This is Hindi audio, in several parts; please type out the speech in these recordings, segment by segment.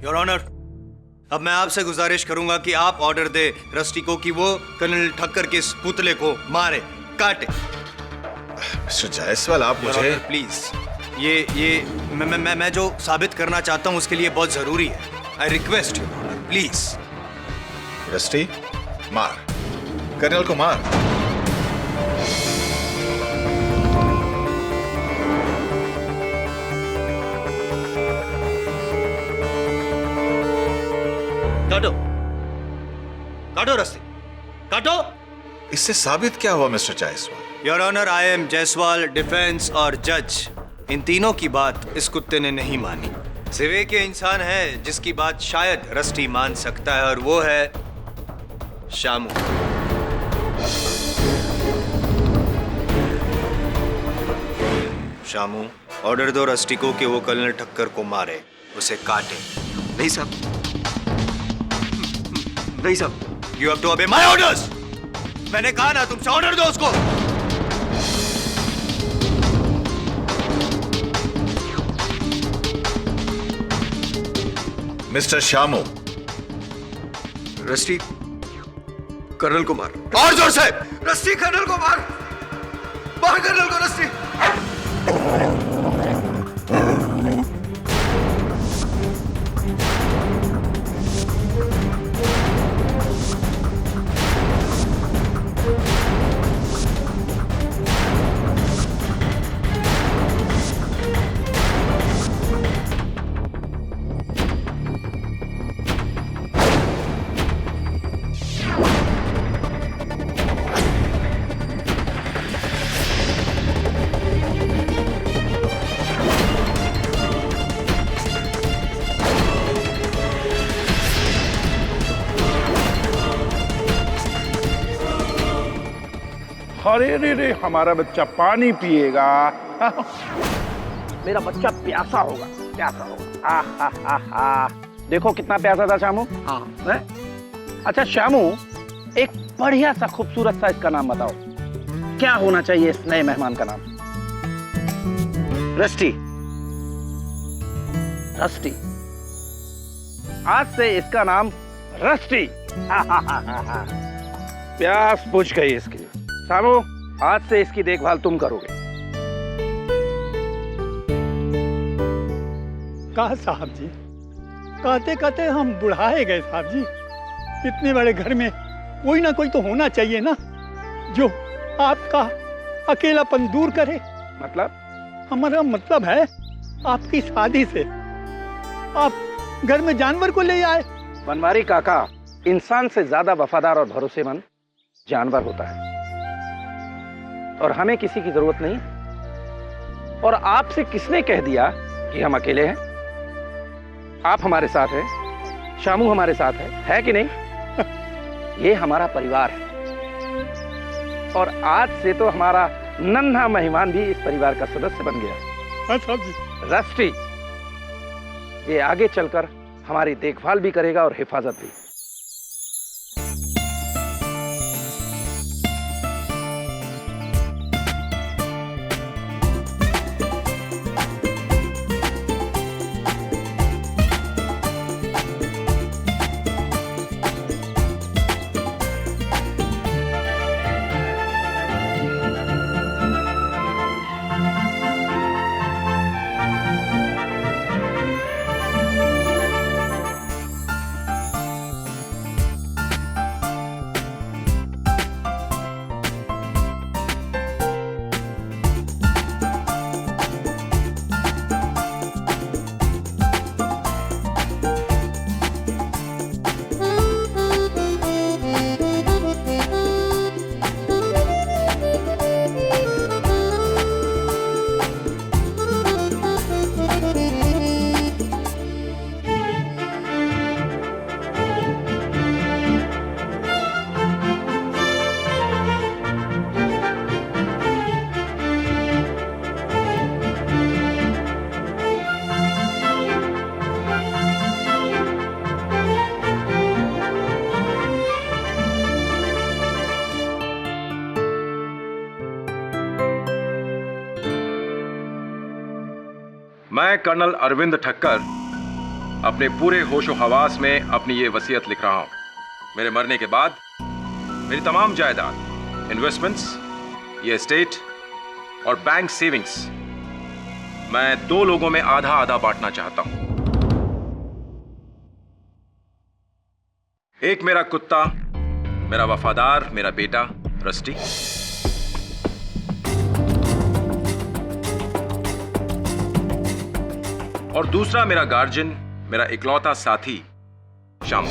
योर ऑनर, अब मैं आपसे गुजारिश करूंगा कि आप ऑर्डर दे रस्टी को कि वो कर्नल ठक्कर के इस पुतले को मारे, काटे। मिस्टर जायसवाल, आप मुझे प्लीज, ये मैं जो साबित करना चाहता हूं उसके लिए बहुत जरूरी है। I request you honour, please. Rusty, मार, कर्नल को मार। काटो, काटो रस्सी, काटो। इससे साबित क्या हुआ mister Jaiswal? Your honour, I am Jaiswal, defence और जज। इन तीनों की बात इस कुत्ते ने नहीं मानी। सिवे के इंसान है जिसकी बात शायद रस्टी मान सकता है, और वो है शामू। शामू, ऑर्डर दो रस्टी को कि वो कर्नल ठक्कर को मारे, उसे काटे। नहीं साहब, नहीं साहब। You have to obey my orders. मैंने कहा ना तुमसे, ऑर्डर दो उसको। मिस्टर शामू, रस्टी कर्नल को मार। और जोर से। रस्टी कर्नल को मार, मार कर्नल को रस्टी। अरे रे रे, हमारा बच्चा पानी पिएगा। मेरा बच्चा प्यासा होगा, प्यासा होगा। देखो कितना प्यासा था शामू। हाँ। अच्छा शामू, एक बढ़िया सा खूबसूरत सा इसका नाम बताओ। क्या होना चाहिए इस नए मेहमान का नाम? रस्टी। रस्टी, आज से इसका नाम रस्टी। प्यास बुझ गई इसकी। शामू, आज से इसकी देखभाल तुम करोगे। कहा साहब जी, कहते कहते हम बुढ़ाए गए साहब जी। इतने बड़े घर में कोई ना कोई तो होना चाहिए ना, जो आपका अकेलापन दूर करे। मतलब? हमारा मतलब है आपकी शादी से आप घर में जानवर को ले आए। बनवारी काका, इंसान से ज्यादा वफादार और भरोसेमंद जानवर होता है, और हमें किसी की जरूरत नहीं। और आपसे किसने कह दिया कि हम अकेले हैं? आप हमारे साथ हैं, शामू हमारे साथ है कि नहीं? ये हमारा परिवार है, और आज से तो हमारा नन्हा मेहमान भी इस परिवार का सदस्य बन गया। हाँ साहब जी। रस्टी, ये आगे चलकर हमारी देखभाल भी करेगा और हिफाजत भी। मैं कर्नल अरविंद ठक्कर अपने पूरे होशो हवास में अपनी ये वसीयत लिख रहा हूं। मेरे मरने के बाद मेरी तमाम जायदाद, इन्वेस्टमेंट्स, ये एस्टेट और बैंक सेविंग्स मैं 2 लोगों में आधा आधा बांटना चाहता हूं। एक मेरा कुत्ता, मेरा वफादार, मेरा बेटा रस्टी, और दूसरा मेरा गार्जियन, मेरा इकलौता साथी शामू।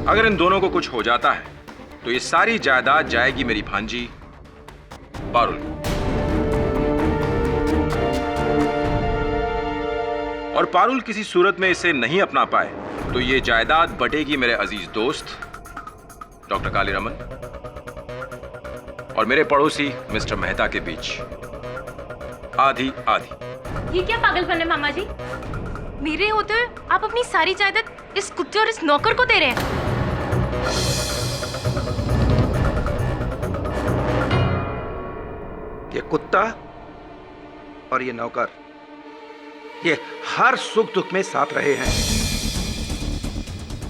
अगर इन दोनों को कुछ हो जाता है तो ये सारी जायदाद जाएगी मेरी भांजी पारुल। और पारुल किसी सूरत में इसे नहीं अपना पाए तो ये जायदाद बटेगी मेरे अजीज दोस्त डॉक्टर कालीरमन और मेरे पड़ोसी मिस्टर मेहता के बीच, आधी आधी। ये क्या पागलपन है मामा जी? मेरे होते हुए आप अपनी सारी जायदाद इस कुत्ते और इस नौकर को दे रहे हैं। ये कुत्ता और ये नौकर, ये हर सुख दुख में साथ रहे हैं।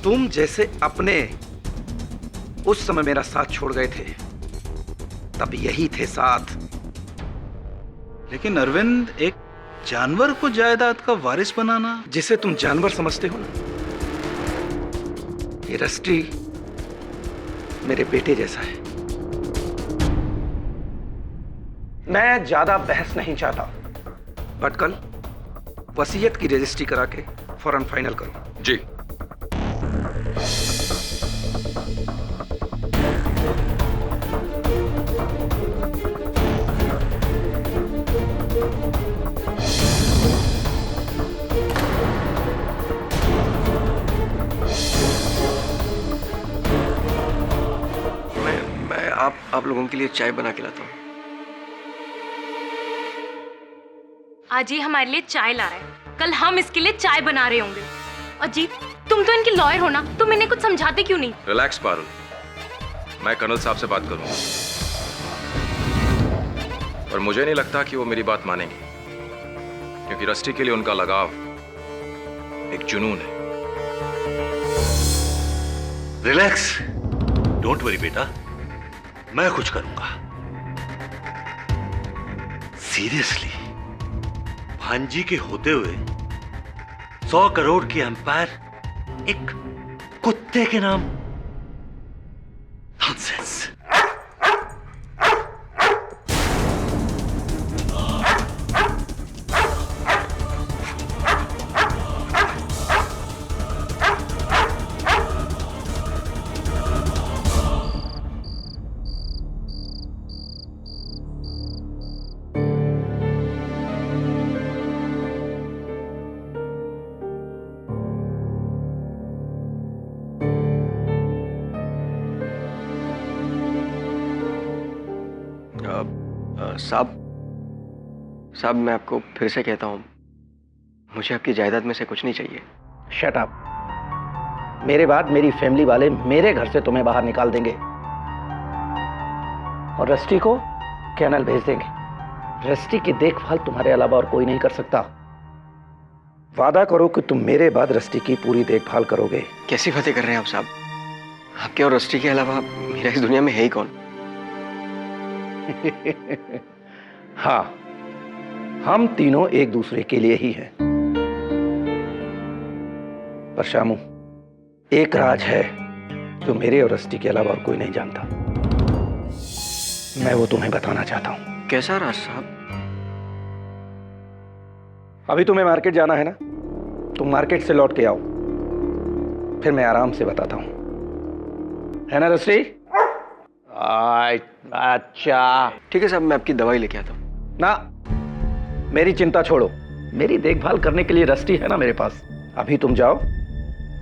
तुम जैसे अपने उस समय मेरा साथ छोड़ गए थे, तब यही थे साथ। लेकिन अरविंद, एक जानवर को जायदाद का वारिस बनाना। जिसे तुम जानवर समझते हो ना, ये रस्टी मेरे बेटे जैसा है। मैं ज्यादा बहस नहीं चाहता, बट कल वसीयत की रजिस्ट्री करा के फौरन फाइनल करो। जी। मैं आप लोगों के लिए चाय बना के लाता हूँ। आज ये हमारे लिए चाय ला रहा है, कल हम इसके लिए चाय बना रहे होंगे। अजीब, तुम तो इनके लॉयर हो ना, तुम इन्हें कुछ समझाते क्यों नहीं? रिलैक्स पारुल, मैं कर्नल साहब से बात करूंगा, पर मुझे नहीं लगता कि वो मेरी बात मानेंगे, क्योंकि रस्टी के लिए उनका लगाव एक जुनून है। रिलैक्स, डोंट वरी बेटा, मैं कुछ करूंगा। सीरियसली, भांजी के होते हुए 100 करोड़ की एम्पायर एक कुत्ते के नाम? नॉनसेंस। साहब, मैं आपको फिर से कहता हूँ, मुझे आपकी जायदाद में से कुछ नहीं चाहिए। Shut up. मेरे बाद मेरी फैमिली वाले मेरे घर से तुम्हें बाहर निकाल देंगे और रस्टी को कैनल भेज देंगे। रस्टी की देखभाल तुम्हारे अलावा और कोई नहीं कर सकता। वादा करो कि तुम मेरे बाद रस्टी की पूरी देखभाल करोगे। कैसी बातें कर रहे हैं आप साहब? आपके और रस्टी के अलावा मेरा इस दुनिया में है ही कौन? हाँ, हम तीनों एक दूसरे के लिए ही हैं। पर शामू, एक राज है जो मेरे और रस्टी के अलावा और कोई नहीं जानता। मैं वो तुम्हें बताना चाहता हूं। कैसा राज साहब? अभी तुम्हें मार्केट जाना है ना, तुम मार्केट से लौट के आओ, फिर मैं आराम से बताता हूं। है ना रस्टी? अच्छा ठीक है साहब, मैं आपकी दवाई लेके आता हूँ। ना, मेरी चिंता छोड़ो, मेरी देखभाल करने के लिए रस्टी है ना मेरे पास। अभी तुम जाओ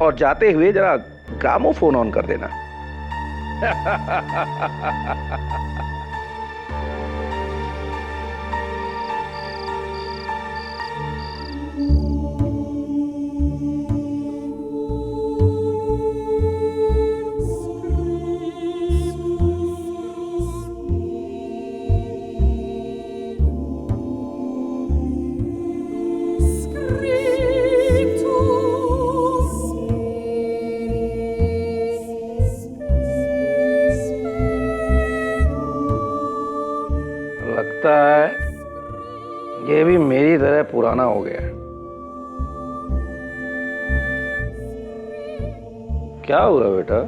और जाते हुए जरा ग्रामोफोन ऑन कर देना। लगता है ये भी मेरी तरह पुराना हो गया है। क्या हुआ बेटा?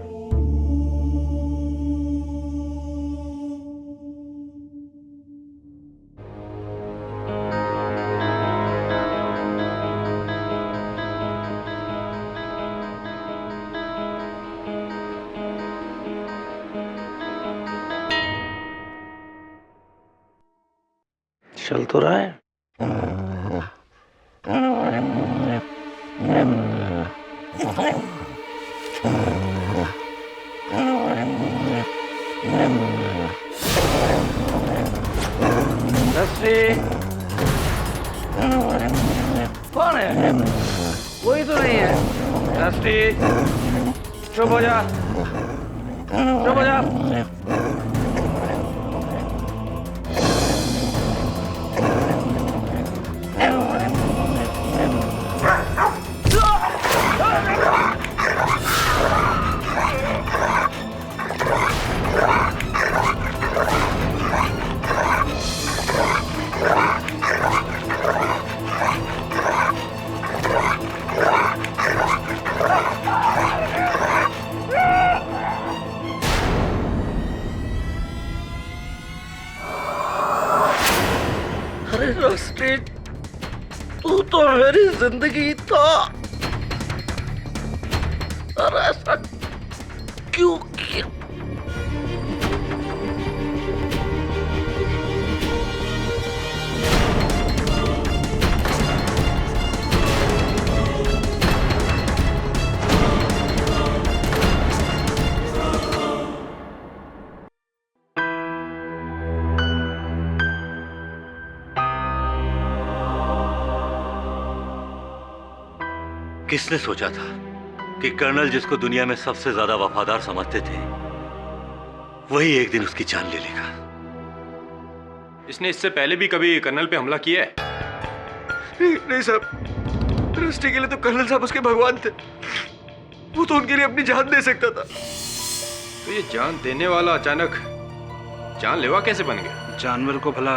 चल तो रहा है। कौन है? कोई तो नहीं है। रस्टी, चुप हो जा, चुप हो जा। अरे रस्टी, तू तो मेरी जिंदगी था। अरे ऐसा क्यों किया? किसने सोचा था कि कर्नल जिसको दुनिया में सबसे ज्यादा वफादार समझते थे वही एक दिन उसकी जान ले लेगा। इसने इससे पहले भी कभी कर्नल पे हमला किया है? नहीं साहब, रस्टी के लिए तो कर्नल साहब उसके भगवान थे। वो तो उनके लिए अपनी जान दे सकता था। तो ये जान देने वाला अचानक जानलेवा कैसे बन गया? जानवर को भला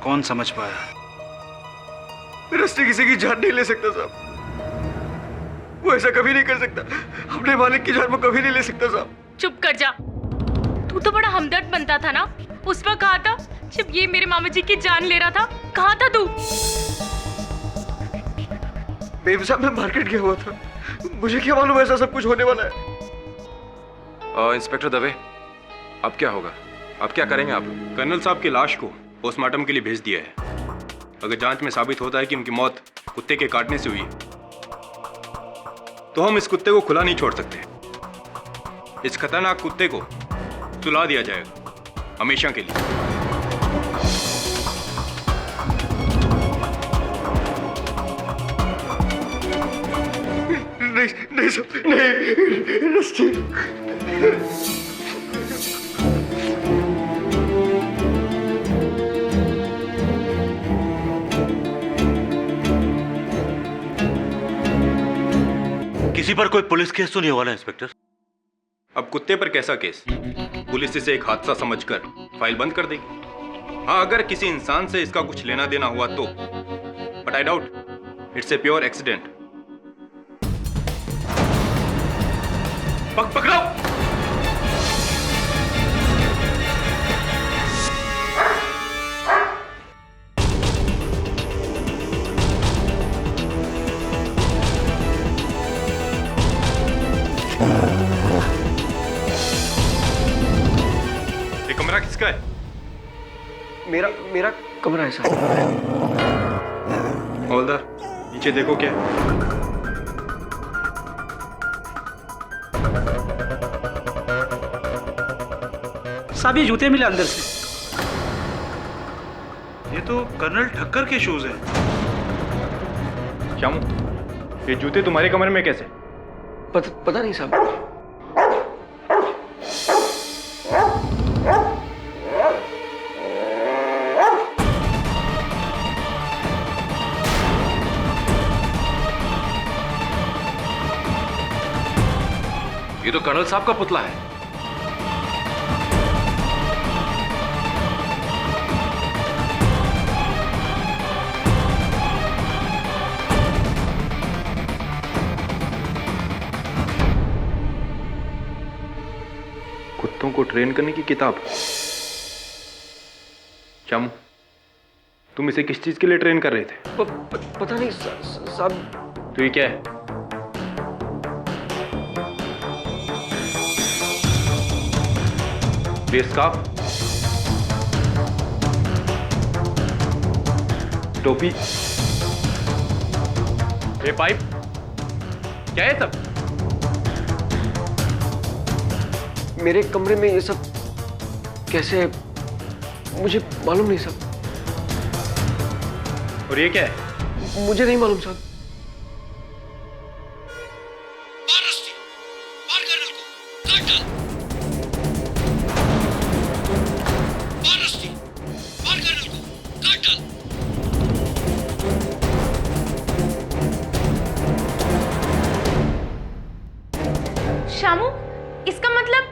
कौन समझ पाया? रस्टी किसी की जान नहीं ले सकता साहब। वो ऐसा कभी नहीं कर सकता। अपने मालिक की जान वो कभी नहीं ले सकता साहब। चुप कर जा। तू तो बड़ा हमदर्द बनता था ना। उस वक्त कहा था जब ये मेरे मामा जी की जान ले रहा था। कहाँ था तू? बेबी साहब, मैं मार्केट गया हुआ था। मुझे क्या मालूम ऐसा सब कुछ होने वाला है। इंस्पेक्टर दवे, अब क्या होगा? अब क्या करेंगे आप? कर्नल साहब की लाश को पोस्टमार्टम के लिए भेज दिया है। अगर जांच में साबित होता है कि उनकी मौत कुत्ते के काटने से हुई तो हम इस कुत्ते को खुला नहीं छोड़ सकते। इस खतरनाक कुत्ते को सुला दिया जाएगा हमेशा के लिए। नहीं सब नहीं रस्टी। किसी पर कोई पुलिस केस तो नहीं हुआ ना इंस्पेक्टर? अब कुत्ते पर कैसा केस? पुलिस इसे एक हादसा समझकर फाइल बंद कर देगी। हाँ, अगर किसी इंसान से इसका कुछ लेना देना हुआ तो, but I doubt it's a pure accident. पकड़ो! ये कमरा किसका है? मेरा कमरा है साहब। हवलदार, नीचे देखो क्या है। साहब, ये जूते मिले अंदर से। ये तो कर्नल ठक्कर के शूज हैं। श्यामू, ये जूते तुम्हारे कमरे में कैसे? पता नहीं साहब। ये तो कर्नल साहब का पुतला है। को ट्रेन करने की किताब। शामू, तुम इसे किस चीज के लिए ट्रेन कर रहे थे? पता नहीं साहब। तो ये क्या है? ये स्कार्फ, टोपी, ये पाइप, क्या है सब? मेरे कमरे में ये सब कैसे, मुझे मालूम नहीं साहब। और ये क्या है? मुझे नहीं मालूम साहब। शामू, इसका मतलब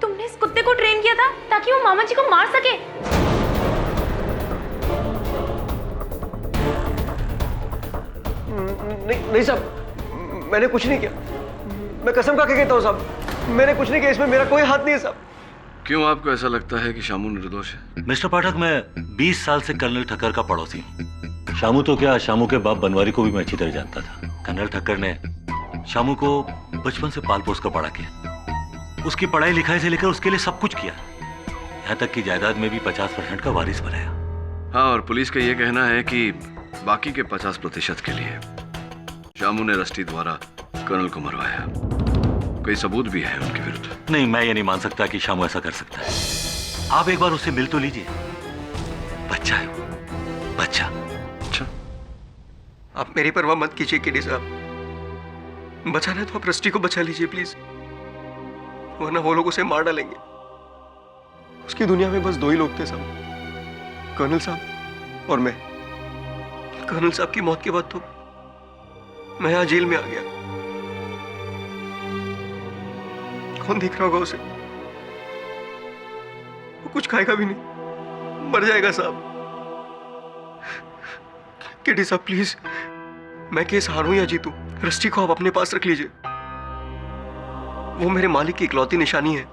तुमने इस कुत्ते को ट्रेन किया था ताकि वो मामा जी को मार सके? नहीं साहब, मैंने कुछ नहीं किया। मैं कसम खा के कहता हूँ साहब, मैंने कुछ नहीं किया। इसमें मेरा कोई हाथ नहीं है साहब। क्यों आपको ऐसा लगता है कि शामू निर्दोष है? मिस्टर पाठक, मैं 20 साल से कर्नल ठक्कर का पड़ोसी हूँ। शामू तो क्या, शामू के बाप बनवारी को भी मैं अच्छी तरह जानता था। कर्नल ठक्कर ने शामू को बचपन से पाल पोस कर बड़ा किया, उसकी पढ़ाई लिखाई से लेकर उसके लिए सब कुछ किया, यहाँ तक कि जायदाद में भी 50% का वारिस बनाया। हाँ, और पुलिस का यह कहना है कि बाकी के 50% के लिए शामू ने रस्टी द्वारा कर्नल को मरवाया। कई सबूत भी है उनके विरुद्ध। नहीं, मैं ये नहीं मान सकता कि शामू ऐसा कर सकता है। आप एक बार उससे मिल तो लीजिए। बच्चा है वो, बच्चा। अच्छा, आप मेरी परवाह मत कीजिए केडी साहब। बचाना है तो आप रस्टी को बचा लीजिए प्लीज, वरना वो लोग उसे मार डालेंगे। उसकी दुनिया में बस 2 ही लोग थे साहब, कर्नल साहब और मैं। कर्नल साहब की मौत के बाद तो मैं यहां जेल में आ गया। कौन देख रहा होगा उसे? वो कुछ खाएगा भी नहीं, मर जाएगा साहब। केडी साहब प्लीज, मैं केस हारूं या जीतूं, रस्टी को आप अपने पास रख लीजिए। वो मेरे मालिक की इकलौती निशानी है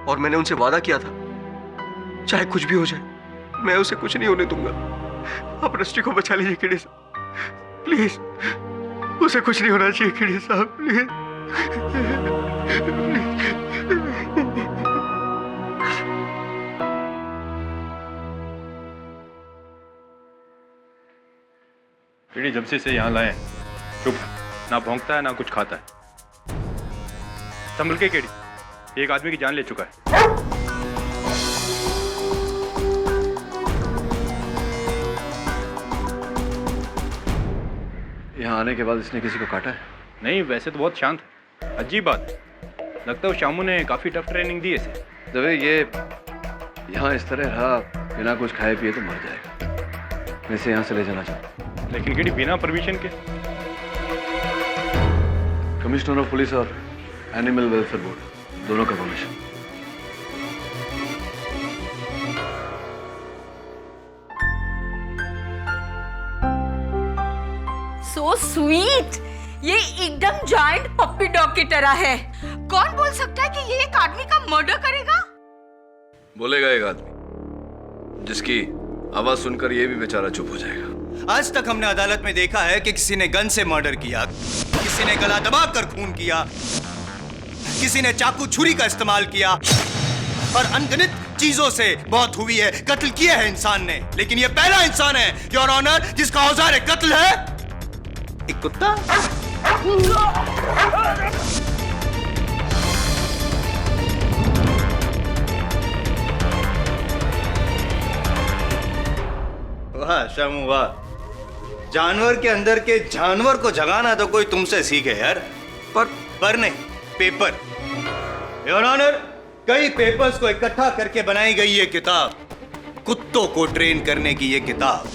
और मैंने उनसे वादा किया था, चाहे कुछ भी हो जाए मैं उसे कुछ नहीं होने दूंगा। आप रस्टी को बचा लीजिए केडी साहब प्लीज, उसे कुछ नहीं होना चाहिए केडी साहब प्लीज। केडी जब से इसे यहाँ लाए चुप, ना भौंकता है ना कुछ खाता है। संभल के केडी, एक आदमी की जान ले चुका है। यहाँ आने के बाद इसने किसी को काटा है? नहीं, वैसे तो बहुत शांत है। अजीब बात है, लगता है शामू ने काफी टफ ट्रेनिंग दी इसे। जब ये यहाँ इस तरह रहा बिना कुछ खाए पिए तो मर जाएगा। मैं इसे यहाँ से ले जाना चाहता हूँ। लेकिन केडी बिना परमिशन के? कमिश्नर ऑफ पुलिस और एनिमल वेलफेयर बोर्ड दोनों का परमिशन। सो स्वीट, ये एकदम जायंट पप्पी डॉग की तरह है। कौन बोल सकता है कि ये एक आदमी का मर्डर करेगा? बोलेगा एक आदमी जिसकी आवाज सुनकर ये भी बेचारा चुप हो जाएगा। आज तक हमने अदालत में देखा है कि किसी ने गन से मर्डर किया, किसी ने गला दबाकर खून किया, किसी ने चाकू छुरी का इस्तेमाल किया और अनगिनत चीजों से मौत हुई है, कत्ल किया है इंसान ने। लेकिन ये पहला इंसान है योर ऑनर जिसका औजार कत्ल है एक कुत्ता। वाह शामू वाह, जानवर के अंदर के जानवर को जगाना तो कोई तुमसे सीखे यार। पर नहीं, पेपर। योर ऑनर, कई पेपर्स को इकट्ठा करके बनाई गई ये किताब, कुत्तों को ट्रेन करने की ये किताब।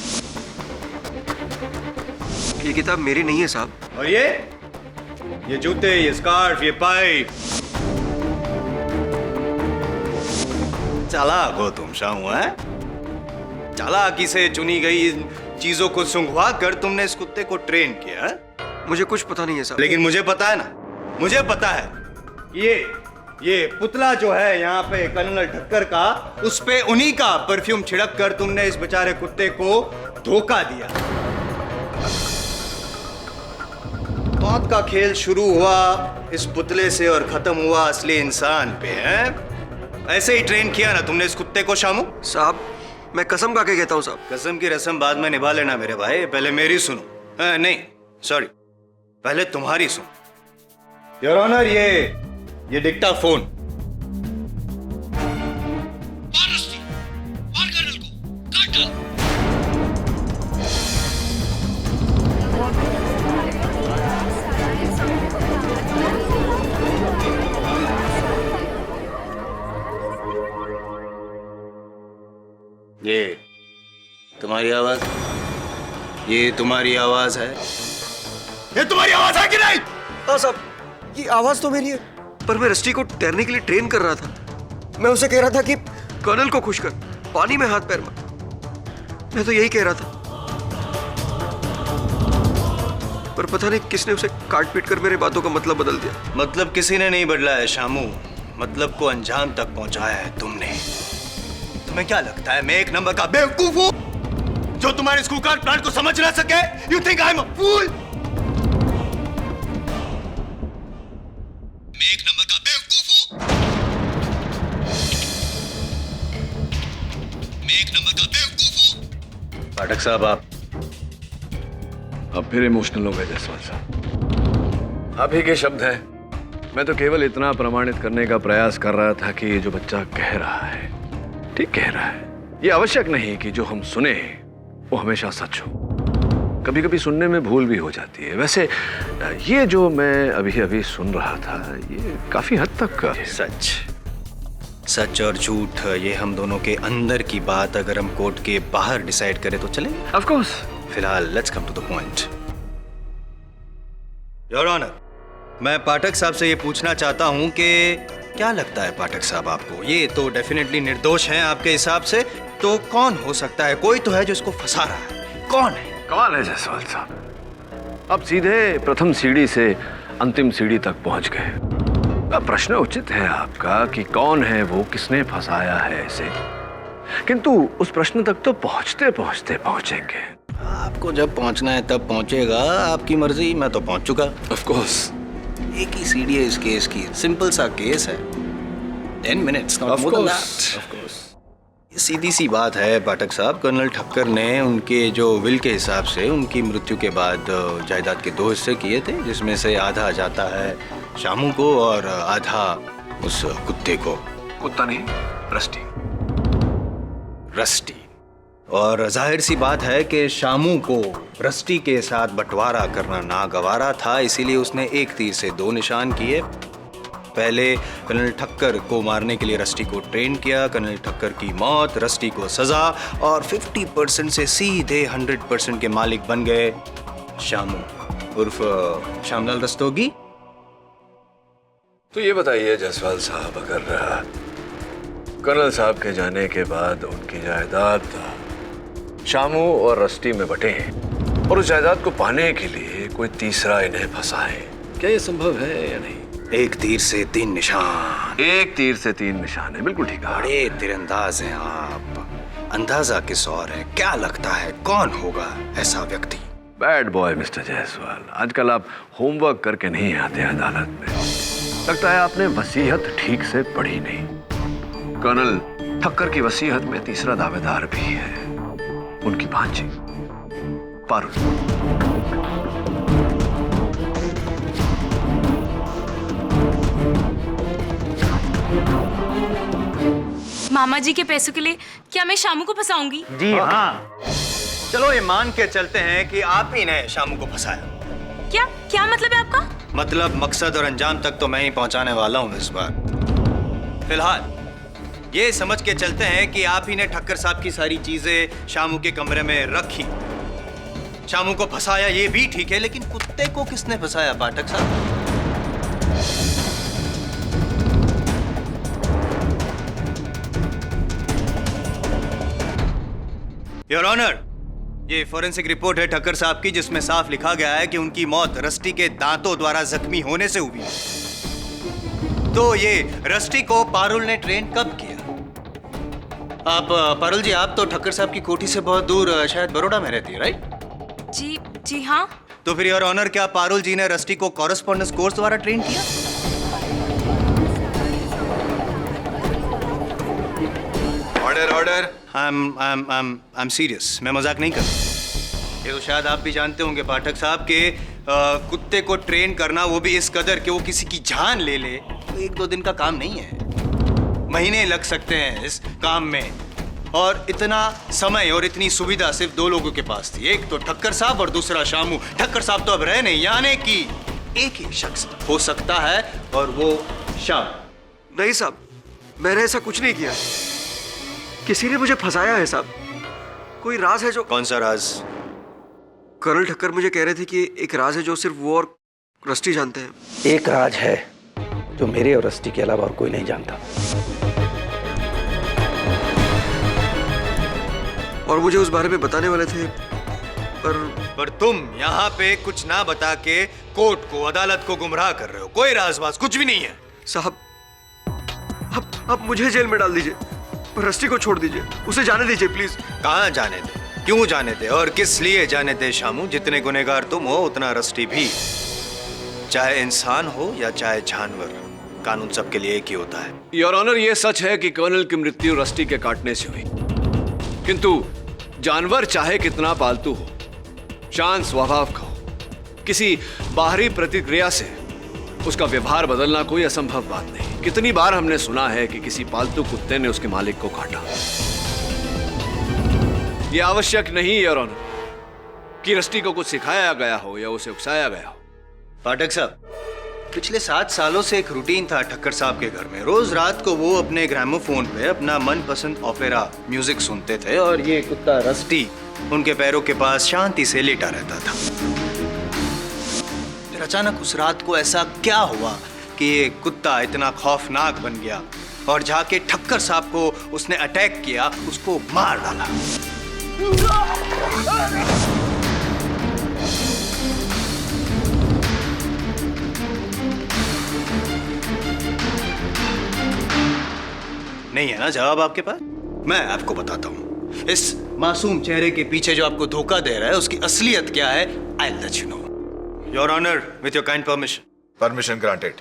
ये किताब मेरी नहीं है साहब। और ये जूते, ये स्कार्फ, ये पाइप। चालाक हो तुम शामू, है? चालाकी से चुनी गई इन चीजों को सुंघवा कर तुमने इस कुत्ते को ट्रेन किया। मुझे कुछ पता नहीं है साहब। लेकिन मुझे पता है ना, मुझे पता है ये पुतला जो है यहाँ पे कर्नल ठक्कर का, उस पे उन्हीं का परफ्यूम छिड़क कर तुमने इस बेचारे कुत्ते को धोखा दिया। मौत का खेल शुरू हुआ इस पुतले से और खत्म हुआ असली इंसान पे, हैं? ऐसे ही ट्रेन किया ना तुमने इस कुत्ते को शामू? साहब मैं कसम खा के कहता हूँ साहब। कसम की रस्म बाद में निभा लेना मेरे भाई, पहले मेरी सुनो। नहीं सॉरी, पहले तुम्हारी सुनो। योर ऑनर, ये डिक्टाफोन। ये तुम्हारी आवाज, ये तुम्हारी आवाज है? ये तुम्हारी आवाज है कि नहीं? हाँ साहब, ये आवाज तो मेरी है, पर मैं रस्टी को तैरने के लिए ट्रेन कर रहा था। मैं उसे कह रहा था कि कर्नल को खुश कर, पानी में हाथ पैर मार। मैं तो यही कह रहा था, पर पता नहीं किसने उसे काट पीट कर मेरे बातों का मतलब बदल दिया। मतलब किसी ने नहीं बदला है शामू, मतलब को अंजाम तक पहुंचाया है तुमने। तुम्हें क्या लगता है मैं एक नंबर का बेवकूफ हूं जो तुम्हारे स्कूल कार्ड प्लान को समझ ना सके? You think I am a fool? मैं एक नंबर का बेवकूफ हूं? मैं एक नंबर का बेवकूफ हूं? पाठक साहब, अब फिर इमोशनल हो गए जायसवाल साहब। आप ही के शब्द हैं। मैं तो केवल इतना प्रमाणित करने का प्रयास कर रहा था कि ये जो बच्चा कह रहा है ठीक कह रहा है। ये आवश्यक नहीं कि जो हम सुने वो हमेशा सच हो, कभी कभी सुनने में भूल भी हो जाती है। वैसे ये जो मैं अभी अभी सुन रहा था ये काफी हद तक सच। सच और झूठ ये हम दोनों के अंदर की बात अगर हम कोर्ट के बाहर डिसाइड करें तो चले? Of course. फिलहाल let's come to the point. Your honour, मैं पाठक साहब से ये पूछना चाहता हूं कि क्या लगता है पाठक साहब आपको, ये तो डेफिनेटली निर्दोष हैं आपके हिसाब से, तो कौन हो सकता है? कोई तो है जो इसको फंसा रहा है, कौन है? कमाल है जायसवाल साहब, अब सीधे प्रथम सीढ़ी से अंतिम सीढ़ी तक पहुंच गए। अब प्रश्न उचित है आपका कि कौन है वो, किसने फंसाया है इसे, किंतु उस प्रश्न तक तो पहुंचते पहुंचते पहुंचेंगे। आपको जब पहुंचना है तब पहुंचेगा, आपकी मर्जी। मैं तो पहुंच चुका। Of course. एक ही सीढ़ी है इस केस की, सिंपल सा केस है, 10 minutes, not more than that. Of course. ये सीधी सी बात है पाठक साहब, कर्नल ठक्कर ने उनके जो विल के हिसाब से उनकी मृत्यु के बाद जायदाद के 2 हिस्से किए थे, जिसमें से आधा जाता है शामू को और आधा उस कुत्ते को। कुत्ता नहीं, रस्टी। रस्टी। और जाहिर सी बात है कि शामू को रस्टी के साथ बंटवारा करना नागवारा था, इसीलिए उसने एक तीर से 2 निशान किए। पहले कर्नल ठक्कर को मारने के लिए रस्टी को ट्रेन किया, कर्नल ठक्कर की मौत, रस्टी को सजा, और 50% से सीधे 100% के मालिक बन गए शामू उर्फ श्यामलाल रस्तोगी। तो ये बताइए जायसवाल साहब, अगर कर्नल साहब के जाने के बाद उनकी जायदाद शामू और रस्टी में बटे और उस जायदाद को पाने के लिए कोई तीसरा इन्हें फंसाए, क्या ये संभव है या नहीं? एक तीर से 3 निशान। एक तीर से 3 निशान है, बिल्कुल ठीक है। बड़े तीरंदाज हैं आप, अंदाजा किस और है? क्या लगता है कौन होगा ऐसा व्यक्ति? बैड बॉय मिस्टर जायसवाल, आजकल आप होमवर्क करके नहीं आते अदालत में। लगता है आपने वसीयत ठीक से पढ़ी नहीं। कर्नल ठक्कर की वसीयत में तीसरा दावेदार भी है, उनकी भांजी पारुल। मामा जी के पैसों के लिए क्या मैं शामू को फंसाऊंगी? जी हाँ। चलो ये मान के चलते हैं कि आप ही ने शामू को फंसाया। क्या क्या मतलब है आपका? मतलब मकसद और अंजाम तक तो मैं ही पहुंचाने वाला हूं इस बार। फिलहाल ये समझ के चलते हैं कि आप ही ने ठक्कर साहब की सारी चीजें शामू के कमरे में रखी, शामू को फंसाया, ये भी ठीक है, लेकिन कुत्ते को किसने फंसाया पाठक साहब? योर ऑनर, ये फॉरेंसिक रिपोर्ट है ठक्कर साहब की, जिसमें साफ लिखा गया है कि उनकी मौत रस्टी के दांतों द्वारा जख्मी होने से हुई। तो ये रस्टी को पारुल ने ट्रेन कब किया? आप पारुल जी, आप तो ठक्कर साहब की कोठी से बहुत दूर शायद बड़ौदा में रहती है, राइट? जी जी हाँ। तो फिर योर ऑनर, क्या पारुल जी ने रस्टी को कॉरेस्पॉन्डेंस कोर्स द्वारा ट्रेन किया? Order order. I am serious, मैं मजाक नहीं कर रहा। ये तो शायद आप भी जानते होंगे पाठक साहब के कुत्ते को ट्रेन करना, वो भी इस कदर कि वो किसी की जान ले ले, तो 1-2 दिन का काम नहीं है। महीने लग सकते हैं इस काम में, और इतना समय और इतनी सुविधा सिर्फ 2 लोगों के पास थी, एक तो ठक्कर साहब और दूसरा शामू। ठक्कर साहब तो अब रहे नहीं, यानी कि एक ही शख्स हो सकता है और वो शाम। नहीं साहब, मैंने ऐसा कुछ नहीं किया। किसी ने मुझे फंसाया है साहब। कोई राज है जो... कौन सा राज? कर्नल ठक्कर मुझे कह रहे थे कि एक राज है जो सिर्फ वो और रस्टी जानते हैं। एक राज है जो मेरे और रस्टी के अलावा और कोई नहीं जानता, और मुझे उस बारे में बताने वाले थे, पर तुम यहाँ पे कुछ ना बता के कोर्ट को, अदालत को गुमराह कर रहे हो। कोई राजबाज कुछ भी नहीं है साहब। अब मुझे जेल में डाल दीजिए, पर रस्टी को छोड़ दीजिए, उसे जाने दीजिए प्लीज। कहाँ जाने दे, क्यों जाने दे और किस लिए जाने दे शामू? जितने गुनहगार तुम हो उतना रस्टी भी, चाहे इंसान हो या चाहे जानवर, कानून सबके लिए एक ही होता है। योर ऑनर, ये सच है कि कर्नल की मृत्यु रस्टी के काटने से हुई, किंतु जानवर चाहे कितना पालतू हो, शांत स्वभाव का हो, किसी बाहरी प्रतिक्रिया से उसका व्यवहार बदलना कोई असंभव बात नहीं। कितनी बार हमने सुना है कि किसी पालतू कुत्ते ने उसके मालिक को काटा। यह आवश्यक नहीं योर ऑनर कि रस्टी को कुछ सिखाया गया हो या उसे उकसाया गया हो। पाठक साहब, पिछले 7 सालों से एक रूटीन था ठक्कर साहब के घर में। रोज रात को वो अपने ग्रामोफोन पे अपना मनपसंद ओपेरा म्यूजिक सुनते थे और ये कुत्ता रस्टी उनके पैरों के पास शांति से लेटा रहता था। फिर अचानक उस रात को ऐसा क्या हुआ कि ये कुत्ता इतना खौफनाक बन गया और जाके ठक्कर साहब को उसने अटैक किया, उसको मार डाला। नहीं है ना जवाब आपके पास? मैं आपको बताता हूं, इस मासूम चेहरे के पीछे जो आपको धोखा दे रहा है उसकी असलियत क्या है। I will let you know. Your honour, with your kind permission. Permission granted.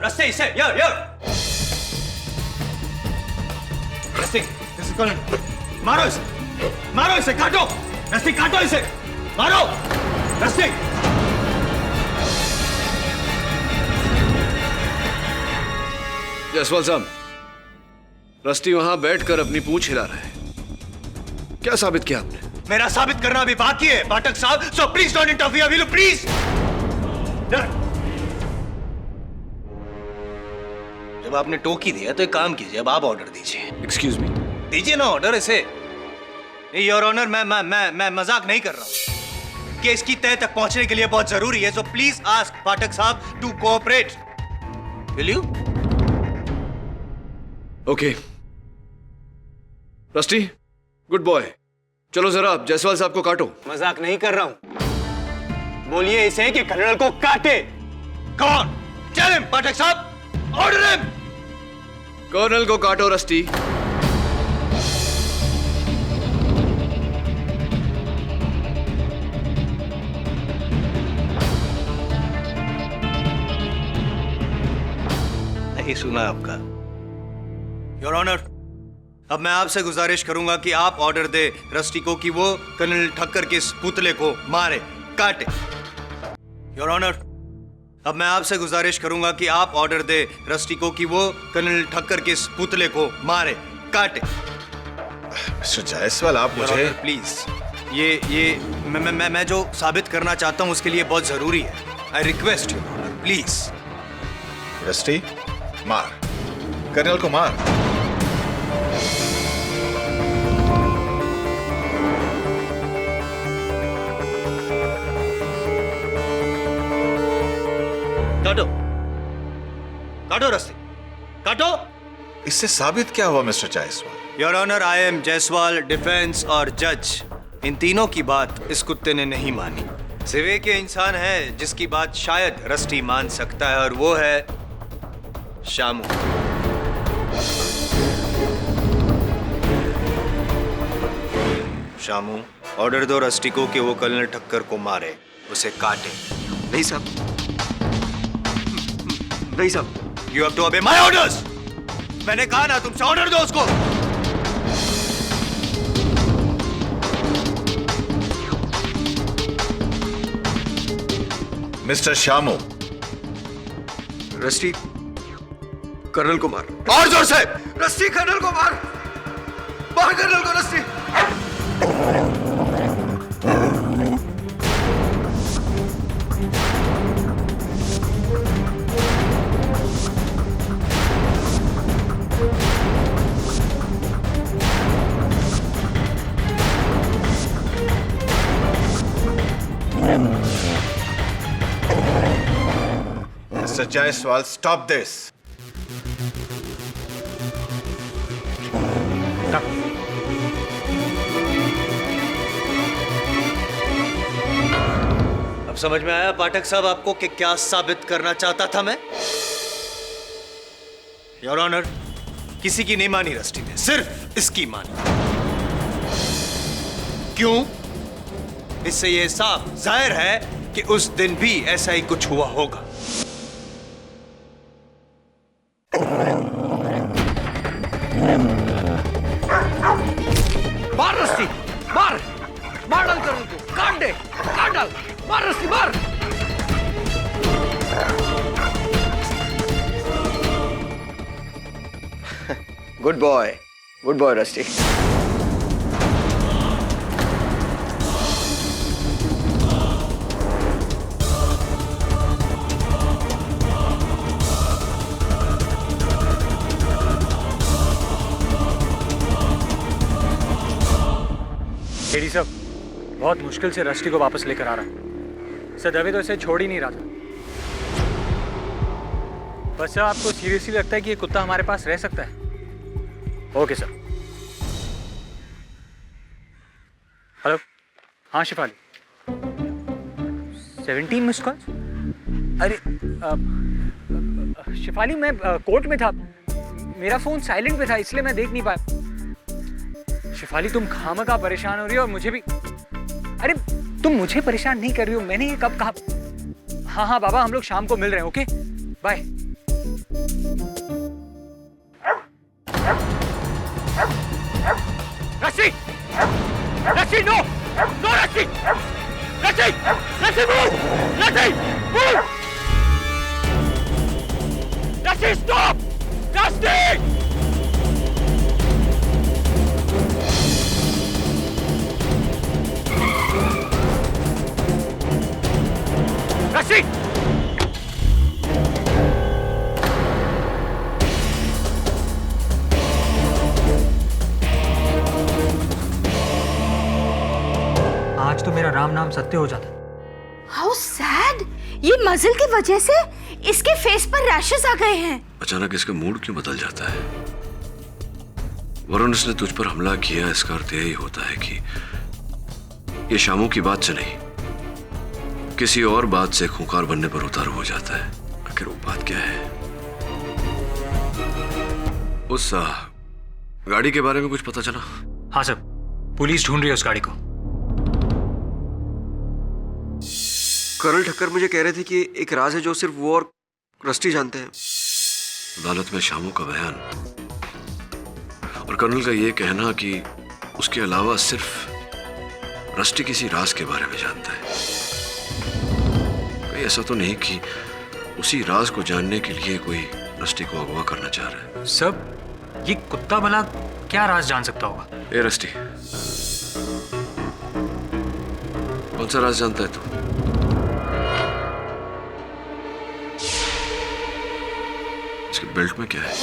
Rusty इसे, रस्ते, मारो इसे, काटो, रस्ते काटो इसे, मारो, रस्ते। जयसवाल साहब, रस्टी वहां बैठकर अपनी पूंछ हिला रहा है। क्या साबित किया आपने? मेरा साबित करना अभी बाकी है पाठक साहब, so please don't interfere, will you please? जब आपने टोकी दिया तो एक काम कीजिए, अब आप ऑर्डर दीजिए। Excuse me. दीजिए ना ऑर्डर इसे। योर ऑनर, मैं मजाक नहीं कर रहा हूं कि इसकी तय तक पहुंचने के लिए बहुत जरूरी है, सो प्लीज आस्क पाठक साहब to cooperate, will you? Okay Rusty, good boy, चलो जरा आप जायसवाल साहब को काटो। मजाक नहीं कर रहा हूं, बोलिए इसे कि कर्नल को काटे। कौन? टेल हिम पाठक साहब, ऑर्डर हिम। कर्नल को काटो रस्टी। नहीं सुना आपका योर ऑनर। अब मैं आपसे गुजारिश करूंगा कि आप ऑर्डर दे रस्टी को कि वो कर्नल ठक्कर के इस पुतले को मारे, काटे। योर ऑनर, अब मैं आपसे गुजारिश करूंगा कि आप ऑर्डर दे रस्टी को कि वो कर्नल ठक्कर के इस पुतले को मारे, काटे। मिस्टर जायसवाल, आप मुझे प्लीज, ये मैं जो साबित करना चाहता हूं उसके लिए बहुत जरूरी है। I request you honour, please. Rusty, मार, कर्नल को मार। काटो रस्सी, काटो। इससे साबित क्या हुआ mister Jaiswal? Your honour, I am Jaiswal, defence और जज, इन तीनों की बात इस कुत्ते ने नहीं मानी। सिवे के इंसान है जिसकी बात शायद रस्टी मान सकता है, और वो है शामू। शामू, ऑर्डर दो रस्टी को कि वो कर्नल ठक्कर को मारे, उसे काटे। नहीं साहब, नहीं साहब। You have to obey my orders. मैंने कहा ना तुमसे, ऑर्डर दो उसको। मिस्टर शामू, रस्टी कर्नल को मार। और जोर से। रस्टी कर्नल को मार, मार कर्नल को rusty. Mr. Jaiswal, stop this. अब समझ में आया पाठक साहब आपको कि क्या साबित करना चाहता था मैं? योर ऑनर, किसी की नहीं मानी रस्टी ने, सिर्फ इसकी मानी। क्यों? इससे यह साफ जाहिर है कि उस दिन भी ऐसा ही कुछ हुआ होगा। मार रस्सी, मार, मार डाल कर्नल को, काट दे, काट डाल, मार रस्सी, मार। Good boy rusty. एडी साहब, बहुत मुश्किल से रस्टी को वापस लेकर आ रहा हूं। सर दवे तो इसे छोड़ ही नहीं रहा था। बस सर, आपको सीरियसली लगता है कि ये कुत्ता हमारे पास रह सकता है? Okay sir. हेलो, हाँ शिफाली, 17 मिस्ड कॉल्स। अरे शिफाली, मैं कोर्ट में था, मेरा फोन साइलेंट पे था, इसलिए मैं देख नहीं पाया। शिफाली, तुम खामखा परेशान हो रही हो और मुझे भी। अरे तुम मुझे परेशान नहीं कर रही हो, मैंने ये कब कहा? हाँ हाँ बाबा, हम लोग शाम को मिल रहे हैं। Okay bye. रस्सी, रस्सी, नो नो, रस्सी, रस्सी, रस्सी, मूव, रस्सी, मूव, रस्सी, स्टॉप, रस्सी। रस्सी, आज तो मेरा राम नाम सत्य हो जाता। हाउ सैड, ये मजल की वजह से इसके फेस पर रैशेस आ गए हैं। अचानक इसका मूड क्यों बदल जाता है? वरुण, इसने तुझ पर हमला किया, इसका अर्थ यही होता है कि ये शामू की बात से नहीं, किसी और बात से खूंखार बनने पर उतारू हो जाता है। आखिर वो बात क्या है? उस गाड़ी के बारे में कुछ पता चला? हाँ सर, पुलिस ढूंढ रही है उस गाड़ी को। कर्नल ठक्कर मुझे कह रहे थे कि एक राज है जो सिर्फ वो और रस्टी जानते हैं। अदालत में शामू का बयान और कर्नल का ये कहना कि उसके अलावा सिर्फ रस्टी किसी राज के बारे में जानता है। कहीं ऐसा तो नहीं कि उसी राज को जानने के लिए कोई रस्टी को अगवा करना चाह रहा है? सब ये कुत्ता भला क्या राज जान सकता होगा? ए रस्टी, कौन सा राज जानता है तू? इसके बेल्ट में क्या है?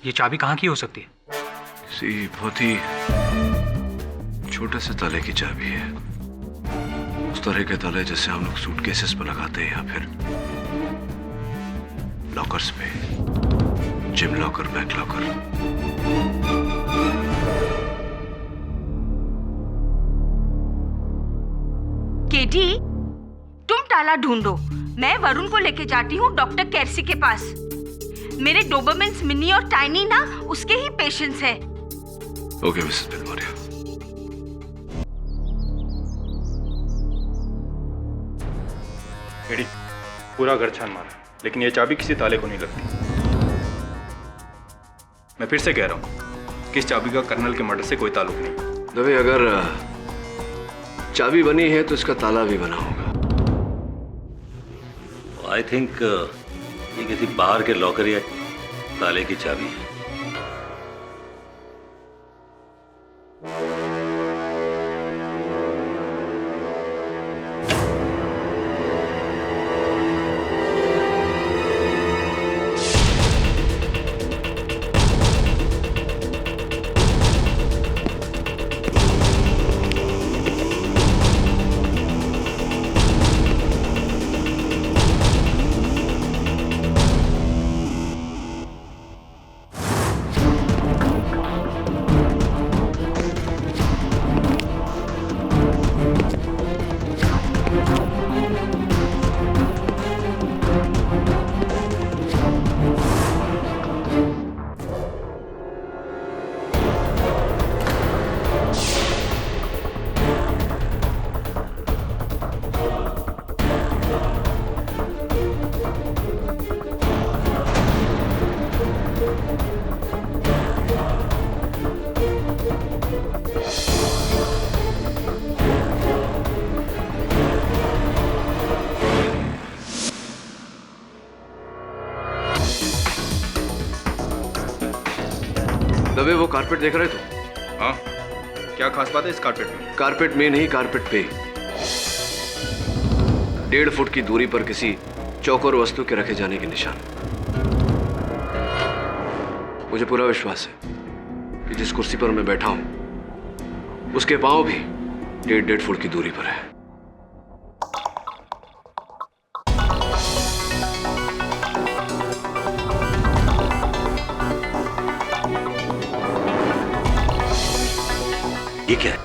ये चाबी कहाँ की हो सकती है? किसी बहुत ही छोटे से ताले की चाबी है। उस तरह के ताले जैसे हम लोग सूटकेसेस पे लगाते हैं या फिर लॉकर्स पे, gym locker, bank locker. KD, तुम ताला ढूंढो, मैं वरुण को लेके जाती हूँ डॉक्टर कैरसी के पास। मेरे डोबरमेन्स मिनी और टाइनी ना उसके ही पेशेंट्स हैं। Okay Mrs Banwaria. एडी, पूरा घर छान मारा, लेकिन ये चाबी किसी ताले को नहीं लगती। मैं फिर से कह रहा हूँ कि इस चाबी का कर्नल के मर्डर से कोई ताल्लुक नहीं। दबे, अगर चाबी बनी है तो इसका ताला भी बना होगा। आई थिंक ये किसी बाहर के लॉकर या ताले की चाबी है। दबे, वो कारपेट देख रहे थे? हाँ, क्या खास बात है इस कारपेट में? कारपेट में नहीं, कारपेट पे 1.5 फुट की दूरी पर किसी चौकोर वस्तु के रखे जाने के निशान। मुझे पूरा विश्वास है कि जिस कुर्सी पर मैं बैठा हूं उसके पांव भी 1.5 फुट की दूरी पर है। ये क्या है?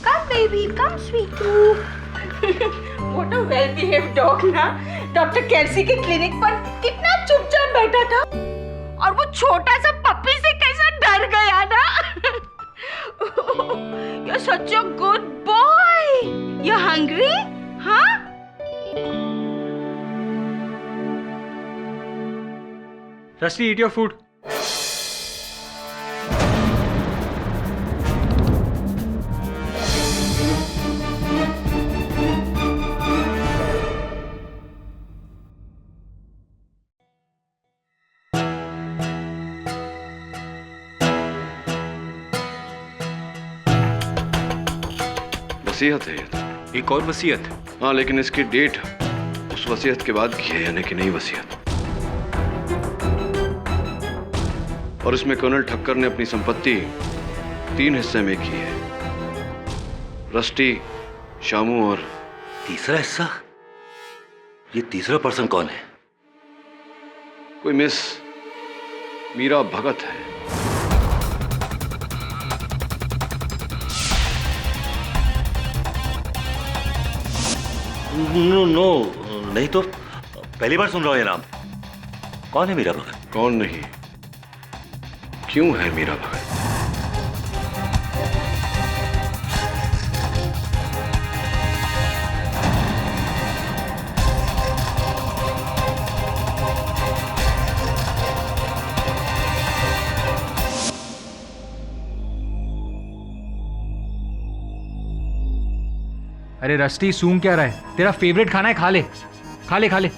Come baby, come sweetu. What a well-behaved dog ना। डॉक्टर कैरसी के क्लिनिक पर कितना चुपचाप बैठा था, और वो छोटा सा पप्पी से कैसा डर गया ना। You're such a good boy. You're hungry? हाँ? Rusty, eat your food. वसीयत है ये तो। एक और वसीयत? हाँ, लेकिन इसकी डेट उस वसीयत के बाद की है, यानी कि नई वसीयत। और इसमें कर्नल ठक्कर ने अपनी संपत्ति 3 हिस्से में की है। रस्टी, शामू और तीसरा हिस्सा? ये तीसरा पर्सन कौन है? कोई मिस मीरा भगत है। नो, नहीं तो पहली बार सुन रहा हूं ये नाम। कौन है मीरा भगत? कौन नहीं, क्यों है मीरा भगत? अरे रस्टी, सूंघ क्या रहा है? तेरा फेवरेट खाना है, खा ले खा ले खा ले।